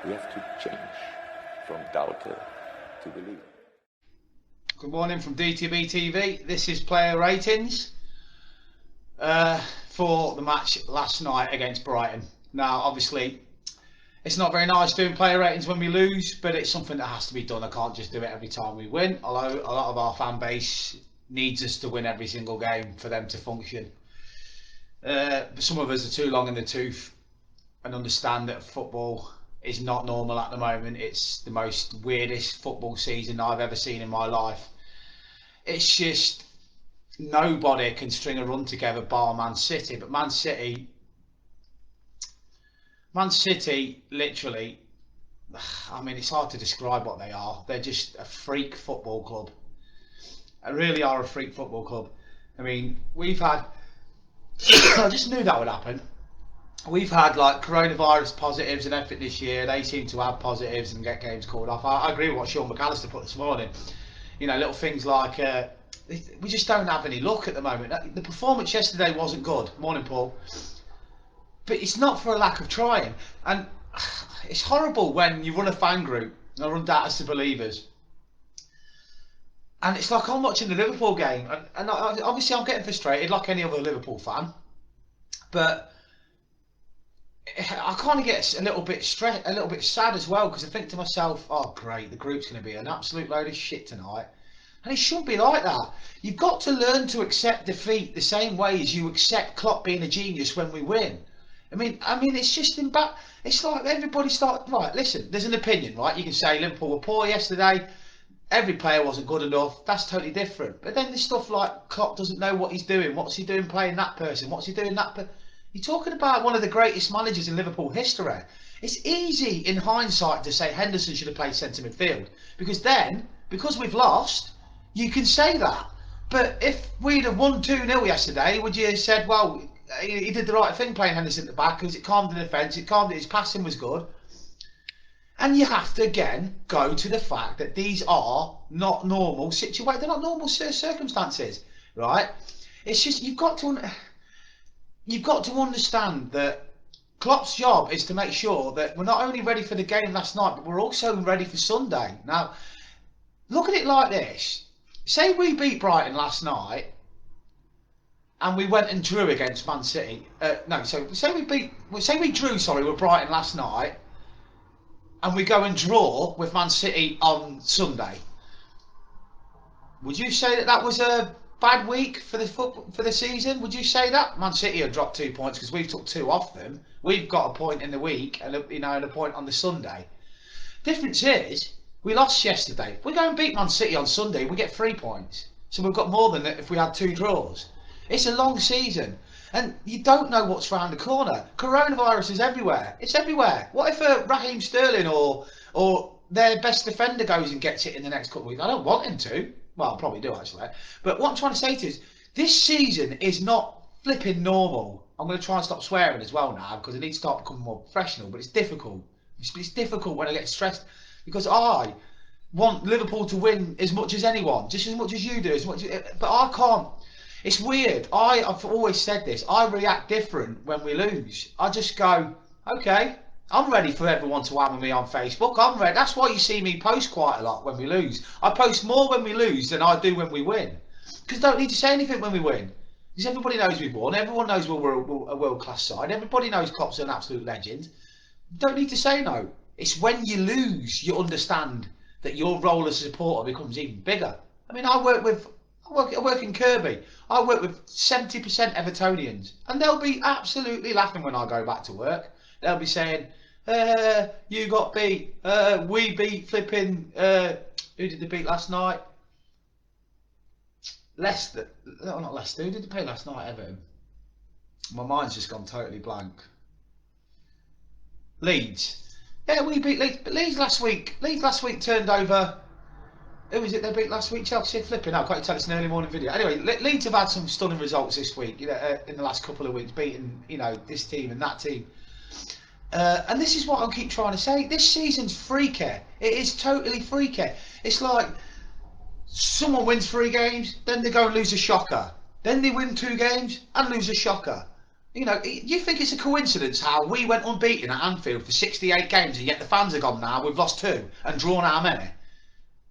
We have to change from doubter to believer. Good morning from DTBTV. This is player ratings for the match last night against Brighton. Now, obviously, it's not very nice doing player ratings when we lose, but it's something that has to be done. I can't just do it every time we win, although a lot of our fan base needs us to win every single game for them to function. But some of us are too long in the tooth and understand that football is not normal at the moment. It's the most weirdest football season I've ever seen in my life. It's just nobody can string a run together bar Man City, but Man City literally, I mean, it's hard to describe what they are. They're just a freak football club. They really are a freak football club. I mean, we've had I just knew that would happen. We've had like coronavirus positives and everything this year. They seem to have positives and get games called off. I agree with what Sean McAllister put this morning. You know, little things like we just don't have any luck at the moment. The performance yesterday wasn't good. Morning, Paul. But it's not for a lack of trying. And it's horrible when you run a fan group and I run Datas to Believers. And it's like I'm watching the Liverpool game, and obviously I'm getting frustrated like any other Liverpool fan. But I kind of get a little bit stressed, a little bit sad as well, because I think to myself, oh great, the group's going to be an absolute load of shit tonight. And it shouldn't be like that. You've got to learn to accept defeat the same way as you accept Klopp being a genius when we win. I mean, it's just it's like everybody right, listen, there's an opinion, right? You can say Liverpool were poor yesterday, every player wasn't good enough, that's totally different. But then there's stuff like Klopp doesn't know what he's doing, what's he doing playing that person, what's he doing that You're talking about one of the greatest managers in Liverpool history. It's easy in hindsight to say Henderson should have played centre midfield, because we've lost, you can say that. But if we'd have won 2-0 yesterday, would you have said, well, he did the right thing playing Henderson at the back because it calmed the defence, his passing was good. And you have to again go to the fact that these are not normal situations, they're not normal circumstances, right? It's just you've got to understand that Klopp's job is to make sure that we're not only ready for the game last night, but we're also ready for Sunday. Now, look at it like this. Say we beat Brighton last night and we went and drew against Man City. Say we drew with Brighton last night and we go and draw with Man City on Sunday. Would you say that was a bad week for the season? Would you say that? Man City have dropped 2 points because we've took 2 off them. We've got a point in the week and a point on the Sunday. Difference is we lost yesterday. If we go and beat Man City on Sunday, we get 3 points. So we've got more than that if we had 2 draws. It's a long season and you don't know what's around the corner. Coronavirus is everywhere. It's everywhere. What if Raheem Sterling or their best defender goes and gets it in the next couple of weeks? I don't want him to. Well, I probably do actually. But what I'm trying to say to you is, this season is not flipping normal. I'm going to try and stop swearing as well now because I need to start becoming more professional. But it's difficult. It's difficult when I get stressed because I want Liverpool to win as much as anyone, just as much as you do, but I can't. It's weird. I've always said this. I react different when we lose. I just go, okay, I'm ready for everyone to hammer me on Facebook. I'm ready. That's why you see me post quite a lot when we lose. I post more when we lose than I do when we win. Because I don't need to say anything when we win. Because everybody knows we've won. Everyone knows we're a world-class side. Everybody knows Klopp's an absolute legend. You don't need to say no. It's when you lose you understand that your role as a supporter becomes even bigger. I mean, I work in Kirby. I work with 70% Evertonians. And they'll be absolutely laughing when I go back to work. They'll be saying, you got beat, we beat flipping, who did they beat last night? Leicester, no not Leicester, who did they play last night, Everton? My mind's just gone totally blank. Leeds. Yeah, we beat Leeds, but Leeds last week turned over, who was it they beat last week? Chelsea, flipping, I can't tell, it's an early morning video. Anyway, Leeds have had some stunning results this week, in the last couple of weeks, beating, this team and that team. And this is what I keep trying to say. This season's freaky. It is totally freaky. It's like someone wins 3 games, then they go and lose a shocker. Then they win 2 games and lose a shocker. You know, you think it's a coincidence how we went unbeaten at Anfield for 68 games and yet the fans are gone now, we've lost 2 and drawn how many?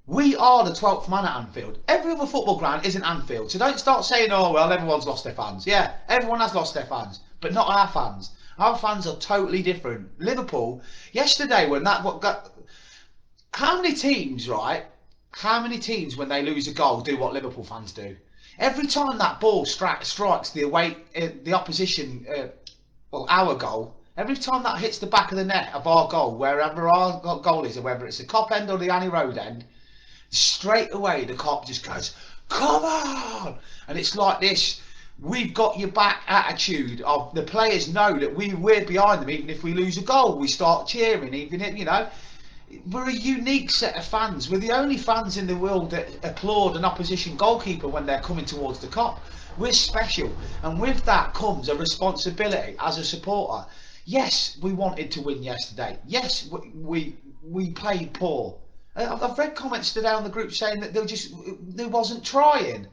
We are the 12th man at Anfield. Every other football ground isn't Anfield. So don't start saying, oh, well, everyone's lost their fans. Yeah, everyone has lost their fans, but not our fans. Our fans are totally different. Liverpool, yesterday when that... How many teams, right? How many teams when they lose a goal do what Liverpool fans do? Every time that ball strikes the opposition, well, our goal, every time that hits the back of the net of our goal, wherever our goal is, or whether it's the Kop end or the Annie Road end, straight away the Kop just goes, come on! And it's like this, we've got your back attitude of the players know that we're behind them. Even if we lose a goal, we start cheering. Even if, you know, we're a unique set of fans. We're the only fans in the world that applaud an opposition goalkeeper when they're coming towards the Kop. We're special, and with that comes a responsibility as a supporter. Yes, we wanted to win yesterday. Yes, we played poor. I've read comments today on the group saying that they wasn't trying.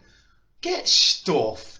Get stuffed.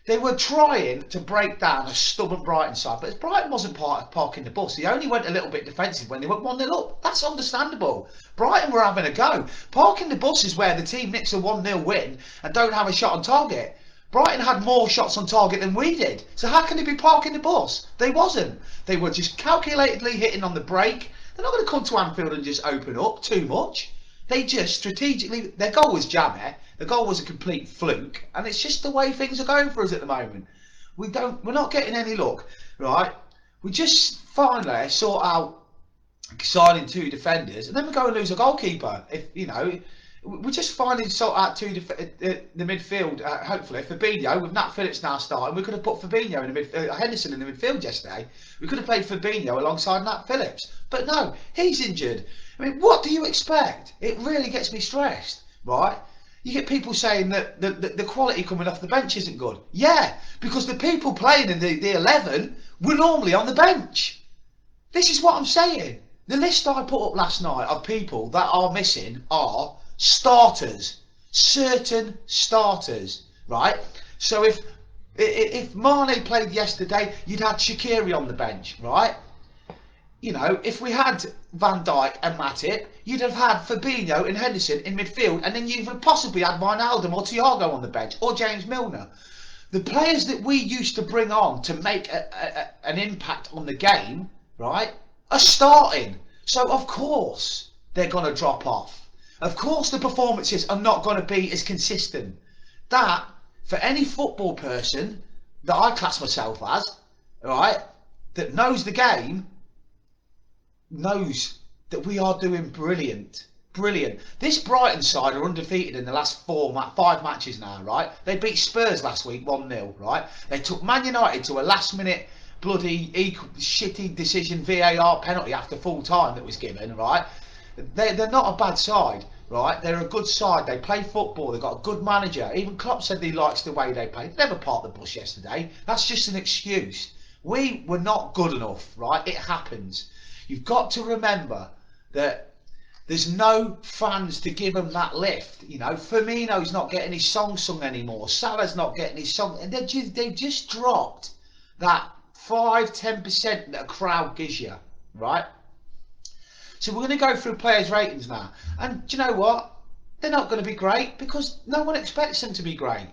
They were trying to break down a stubborn Brighton side, but Brighton wasn't part of parking the bus. They only went a little bit defensive when they went 1-0 up. That's understandable. Brighton were having a go. Parking the bus is where the team nicks a 1-0 win and don't have a shot on target. Brighton had more shots on target than we did. So how can they be parking the bus? They wasn't. They were just calculatedly hitting on the brake. They're not going to come to Anfield and just open up too much. They just strategically, their goal was jammy. The goal was a complete fluke, and it's just the way things are going for us at the moment. We're not getting any luck, right? We just finally sort out signing 2 defenders, and then we go and lose a goalkeeper. If you know, we just finally sort out the midfield. Hopefully, Fabinho with Nat Phillips now starting. We could have put Fabinho in the Henderson in the midfield yesterday. We could have played Fabinho alongside Nat Phillips, but no, he's injured. I mean, what do you expect? It really gets me stressed, right? You get people saying that the quality coming off the bench isn't good. Yeah, because the people playing in the 11 were normally on the bench. This is what I'm saying. The list I put up last night of people that are missing are starters, certain starters, right? So if Mane played yesterday, you'd had Shaqiri on the bench, right? You know, if we had Van Dijk and Matip, you'd have had Fabinho and Henderson in midfield, and then you'd have possibly had Wijnaldum or Thiago on the bench, or James Milner. The players that we used to bring on to make an impact on the game, right, are starting. So of course they're going to drop off. Of course the performances are not going to be as consistent. That, for any football person that I class myself as, right, that knows the game, knows that we are doing brilliant. This Brighton side are undefeated in the last 5 matches now, right? They beat Spurs last week 1-0, right? They took Man United to a last minute bloody shitty decision VAR penalty after full time that was given, right? They're not a bad side, right? They're a good side. They play football. They've got a good manager. Even Klopp said he likes the way they play. They never parked the bus yesterday. That's just an excuse. We were not good enough, right? It happens. You've got to remember that there's no fans to give them that lift. You know, Firmino's not getting his song sung anymore. Salah's not getting his song. And they've just dropped that 5-10% that a crowd gives you, right? So we're going to go through players' ratings now. And do you know what? They're not going to be great because no one expects them to be great.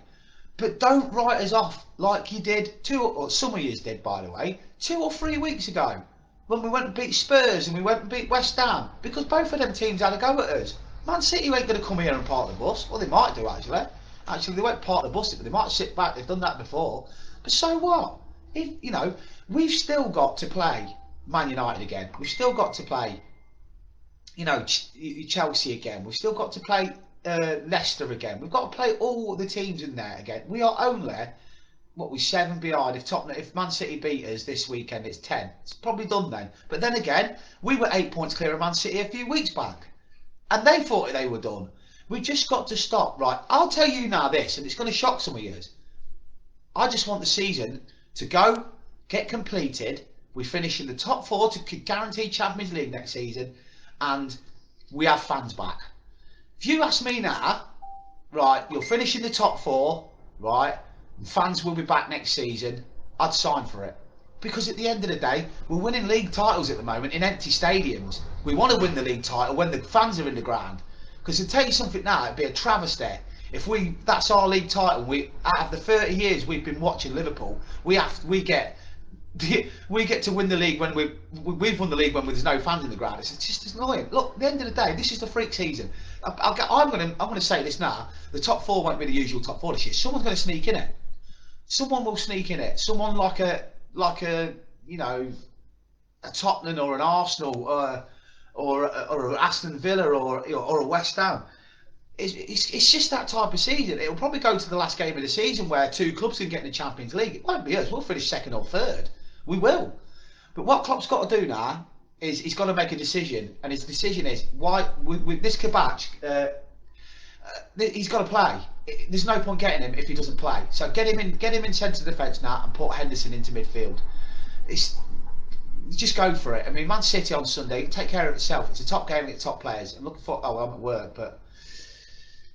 But don't write us off like you did some of you did, by the way, 2 or 3 weeks ago, when we went and beat Spurs and we went and beat West Ham, because both of them teams had a go at us. Man City ain't going to come here and park the bus. Well, they might do, actually. Actually, they won't park the bus, but they might sit back. They've done that before. But so what? If, you know, we've still got to play Man United again. We've still got to play, you know, Chelsea again. We've still got to play Leicester again. We've got to play all the teams in there again. We are only... we're 7 behind. If Man City beat us this weekend, it's 10. It's probably done then. But then again, we were 8 points clear of Man City a few weeks back, and they thought they were done. We just got to stop. Right, I'll tell you now this, and it's going to shock some of you. I just want the season to go, get completed. We finish in the top 4 to guarantee Champions League next season, and we have fans back. If you ask me now, right, you'll finish in the top 4, right? Fans will be back next season. I'd sign for it. Because at the end of the day, we're winning league titles at the moment in empty stadiums. We want to win the league title when the fans are in the ground. Because to tell you something now, it'd be a travesty if that's our league title. Out of the 30 years we've been watching Liverpool, we get to win the league when we've won the league when there's no fans in the ground. It's just annoying. Look, at the end of the day, this is the freak season. I'm going to say this now. The top four won't be the usual top four this year. Someone's going to sneak in it. Someone will sneak in it. Someone like a a Tottenham or an Arsenal or an Aston Villa or a West Ham. It's just that type of season. It'll probably go to the last game of the season where two clubs can get in the Champions League. It won't be us. We'll finish second or third. We will. But what Klopp's got to do now is he's got to make a decision, and his decision is why with this Kabach. He's got to play. There's no point getting him if he doesn't play. So get him in centre defence now and put Henderson into midfield. Just go for it. I mean, Man City on Sunday, take care of itself. It's a top game against top players. I'm looking for. I'm at work, but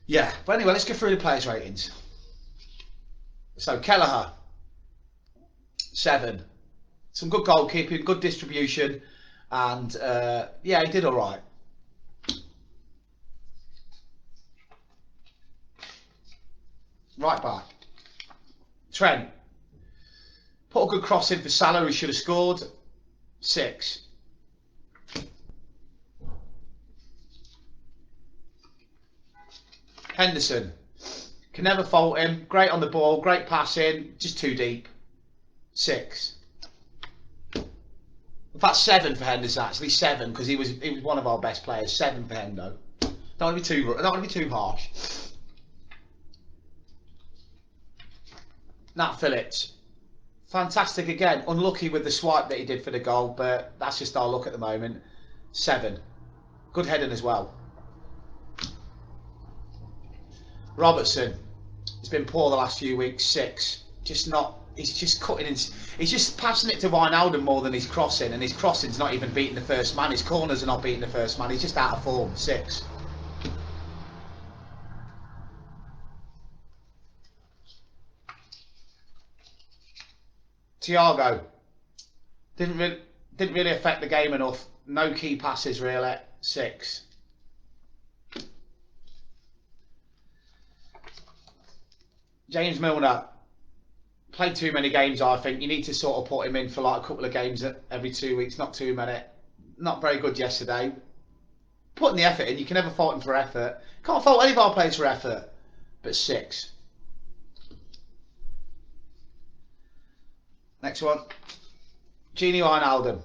yeah. But anyway, let's go through the players' ratings. So Kelleher, 7. Some good goalkeeping, good distribution, and yeah, he did all right. Right back, Trent put a good cross in for Salah, who should have scored. 6. Henderson, can never fault him. Great on the ball, great passing, just too deep. 6. In fact, 7 for Henderson. Actually, 7 because he was one of our best players. 7 for Hendo. Don't want to be too harsh. Nat Phillips, fantastic again. Unlucky with the swipe that he did for the goal, but that's just our luck at the moment. 7. Good heading as well. Robertson, he's been poor the last few weeks. 6. He's just cutting in. He's just passing it to Wijnaldum more than he's crossing, and his crossing's not even beating the first man. His corners are not beating the first man. He's just out of form. 6. Thiago didn't really affect the game enough. No key passes really. 6. James Milner played too many games. I think you need to sort of put him in for like a couple of games every 2 weeks. Not too many. Not very good yesterday. Putting the effort in. You can never fault him for effort. Can't fault any of our players for effort. But 6. Next one, Gini Wijnaldum,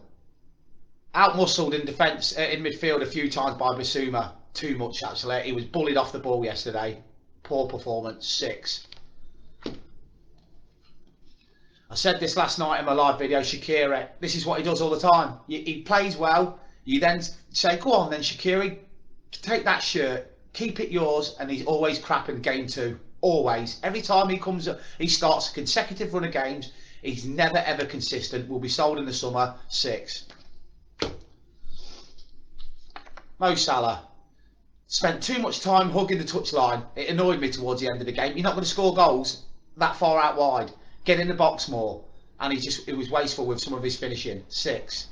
out-muscled in defence, in midfield a few times by Bissouma. Too much actually. He was bullied off the ball yesterday. Poor performance. 6. I said this last night in my live video. Shaqiri, this is what he does all the time. He plays well. You then say, "Go on, then Shaqiri, take that shirt, keep it yours," and he's always crap in game 2. Always. Every time he comes up, he starts a consecutive run of games. He's never ever consistent. Will be sold in the summer. 6. Mo Salah spent too much time hugging the touchline. It annoyed me towards the end of the game. You're not going to score goals that far out wide. Get in the box more. And he was wasteful with some of his finishing. 6.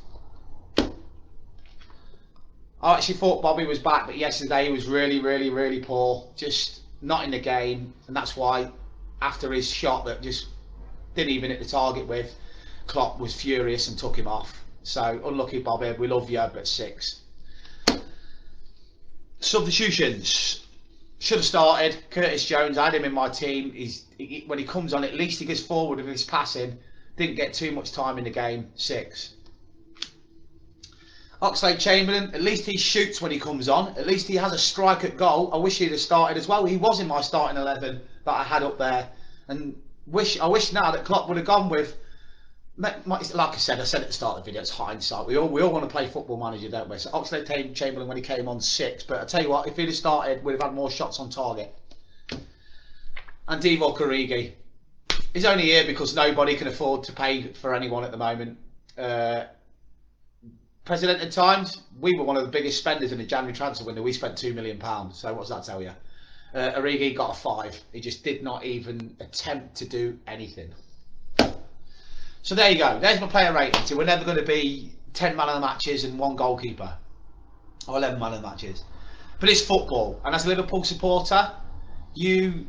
I actually thought Bobby was back, but yesterday he was really poor. Just not in the game, and that's why after his shot that just didn't even hit the target with, Klopp was furious and took him off. So unlucky Bobby, we love you, but 6. Substitutions. Should have started. Curtis Jones, I had him in my team. When he comes on, at least he gets forward with his passing. Didn't get too much time in the game. 6. Oxlade-Chamberlain, at least he shoots when he comes on. At least he has a strike at goal. I wish he'd have started as well. He was in my starting 11 that I had up there. And I wish now that Klopp would have gone with, like I said at the start of the video, it's hindsight. We all want to play Football Manager, don't we? So Oxlade-Chamberlain when he came on 6, but I tell you what, if he'd have started, we'd have had more shots on target. And Divock Origi, he's only here because nobody can afford to pay for anyone at the moment. Presidented times, we were one of the biggest spenders in the January transfer window. We spent £2 million. So what does that tell you? Origi got a 5. He just did not even attempt to do anything. So there you go. There's my player rating. So we're never going to be 10 man of the matches and 1 goalkeeper, or 11 man of the matches. But it's football, and as a Liverpool supporter, you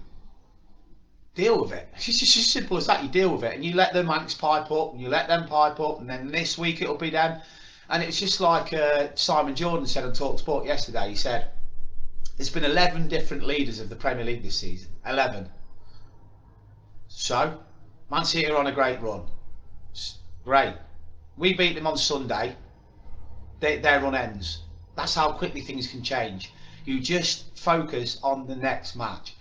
deal with it. It's just as simple as that. You deal with it, and you let the Manx pipe up, and you let them pipe up, and then this week it'll be them. And it's just like Simon Jordan said on Talk Sport yesterday. He said there's been 11 different leaders of the Premier League this season. 11. So Man City are on a great run. Great. We beat them on Sunday. Their run ends. That's how quickly things can change. You just focus on the next match.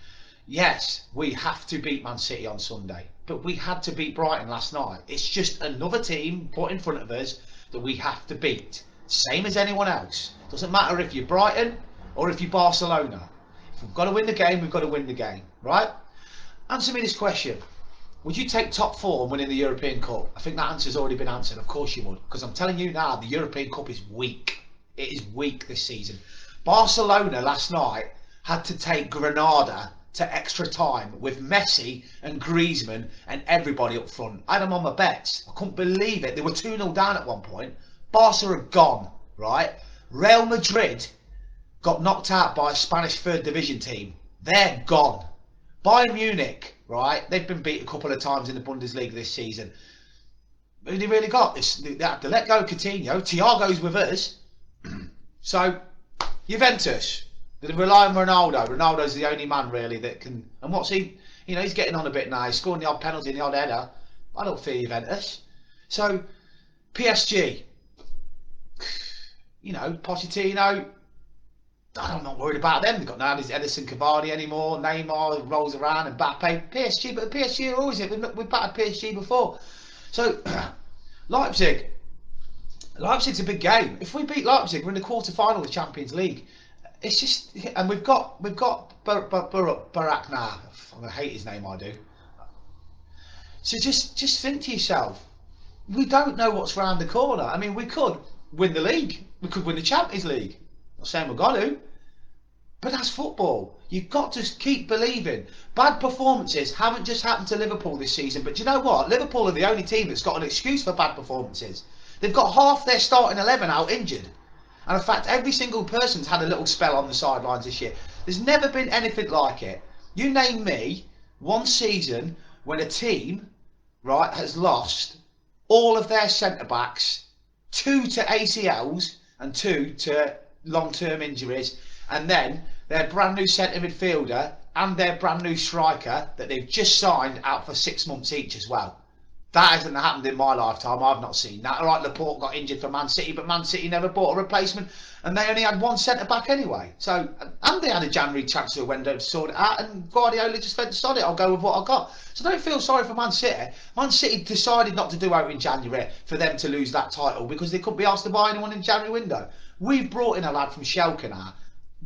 Yes, we have to beat Man City on Sunday, but we had to beat Brighton last night. It's just another team put in front of us that we have to beat. Same as anyone else. Doesn't matter if you're Brighton or if you're Barcelona. If we've got to win the game, we've got to win the game, right? Answer me this question. Would you take top 4 winning the European Cup? I think that answer's already been answered. Of course you would. Because I'm telling you now, the European Cup is weak. It is weak this season. Barcelona last night had to take Granada to extra time with Messi and Griezmann and everybody up front. I had them on my bets. I couldn't believe it. They were 2-0 down at one point. Barca are gone, right? Real Madrid got knocked out by a Spanish 3rd division team. They're gone. Bayern Munich, right? They've been beat a couple of times in the Bundesliga this season. Who they really got? They had to let go of Coutinho. Thiago's with us. So, Juventus. They rely on Ronaldo. Ronaldo's the only man really that can. And what's he? You know, he's getting on a bit now. He's scoring the odd penalty and the odd header. I don't fear Juventus. So, PSG. You know, Pochettino. I'm not worried about them. They've got now Edison Cavani anymore. Neymar rolls around, and Mbappe. PSG, but PSG are always it. We've battered PSG before. So, Leipzig. Leipzig's a big game. If we beat Leipzig, we're in the quarter-final of the Champions League. It's just, and we've got Barak now. I'm gonna hate his name. I do. So just think to yourself, we don't know what's round the corner. I mean, we could win the league. We could win the Champions League. I'm not saying we've got to, but that's football. You've got to keep believing. Bad performances haven't just happened to Liverpool this season, but do you know what? Liverpool are the only team that's got an excuse for bad performances. They've got half their starting 11 out injured. And in fact, every single person's had a little spell on the sidelines this year. There's never been anything like it. You name me one season when a team, right, has lost all of their centre-backs, 2 to ACLs and 2 to long-term injuries, and then their brand new centre midfielder and their brand new striker that they've just signed out for 6 months each as well. That hasn't happened in my lifetime. I've not seen that. All right, Laporte got injured for Man City, but Man City never bought a replacement, and they only had one centre-back anyway. So, and they had a January transfer window to sort it out, and Guardiola just went, sod it, I'll go with what I got. So don't feel sorry for Man City. Man City decided not to do out in January for them to lose that title because they couldn't be asked to buy anyone in the January window. We've brought in a lad from Schalke now.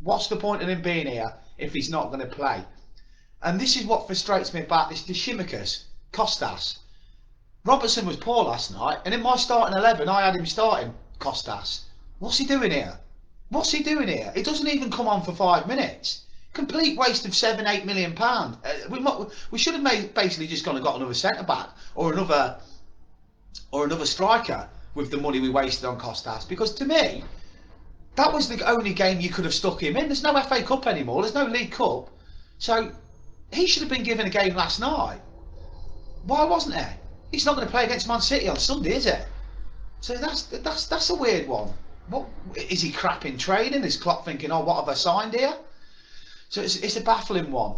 What's the point in him being here if he's not going to play? And this is what frustrates me about this, the Shimikas, Costas. Robertson was poor last night, and in my starting 11, I had him starting Costas. What's he doing here? What's he doing here? It doesn't even come on for 5 minutes. Complete waste of £7-8 million. We should have basically just gone and got another centre back or another striker with the money we wasted on Costas. Because to me, that was the only game you could have stuck him in. There's no FA Cup anymore. There's no League Cup, so he should have been given a game last night. Why wasn't he? He's not going to play against Man City on Sunday, is it? So that's a weird one. What is he crap in training? Is Klopp thinking, oh, what have I signed here? So it's a baffling one.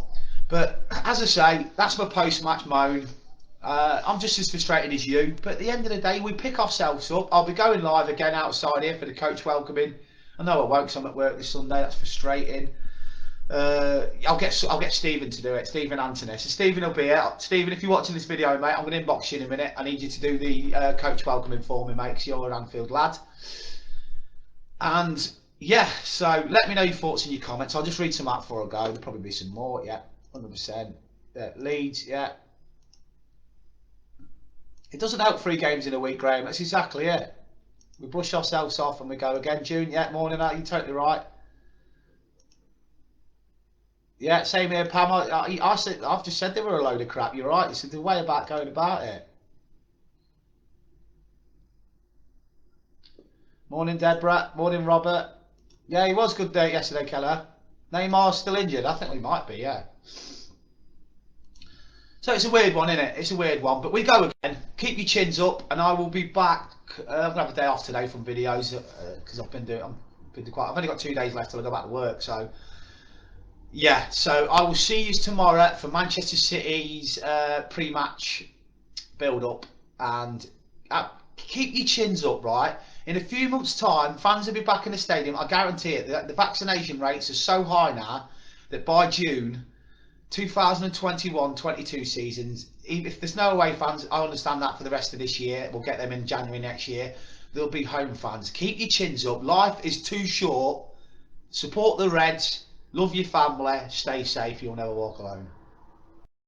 But as I say, that's my post-match moan. I'm just as frustrated as you. But at the end of the day, we pick ourselves up. I'll be going live again outside here for the coach welcoming. I know I won't, because I'm at work this Sunday. That's frustrating. I'll get Stephen to do it, Stephen Anthony. So Stephen will be here. Stephen, if you're watching this video, mate, I'm going to inbox you in a minute. I need you to do the coach welcoming for me, mate, because you're an Anfield lad. And yeah, so let me know your thoughts and your comments. I'll just read some out before I go. There'll probably be some more. Yeah, 100%. Leeds, yeah. It doesn't help 3 games in a week, Graham. That's exactly it. We brush ourselves off and we go again. June, yeah, morning out. You're totally right. Yeah, same here, Pam. I've just said they were a load of crap. You're right. It's the way about going about it. Morning, Deborah. Morning, Robert. Yeah, he was good there yesterday, Keller. Neymar's still injured. I think we might be, yeah. So it's a weird one, isn't it? It's a weird one. But we go again. Keep your chins up, and I will be back. I'm going to have a day off today from videos because I've only got 2 days left till I go back to work. So, yeah. So I will see you tomorrow for Manchester City's pre-match build-up. And keep your chins up, right? In a few months' time, fans will be back in the stadium. I guarantee it. The vaccination rates are so high now that by June 2021-22 seasons, even if there's no away fans, I understand that for the rest of this year. We'll get them in January next year. There'll be home fans. Keep your chins up. Life is too short. Support the Reds. Love your family. Stay safe. You'll never walk alone.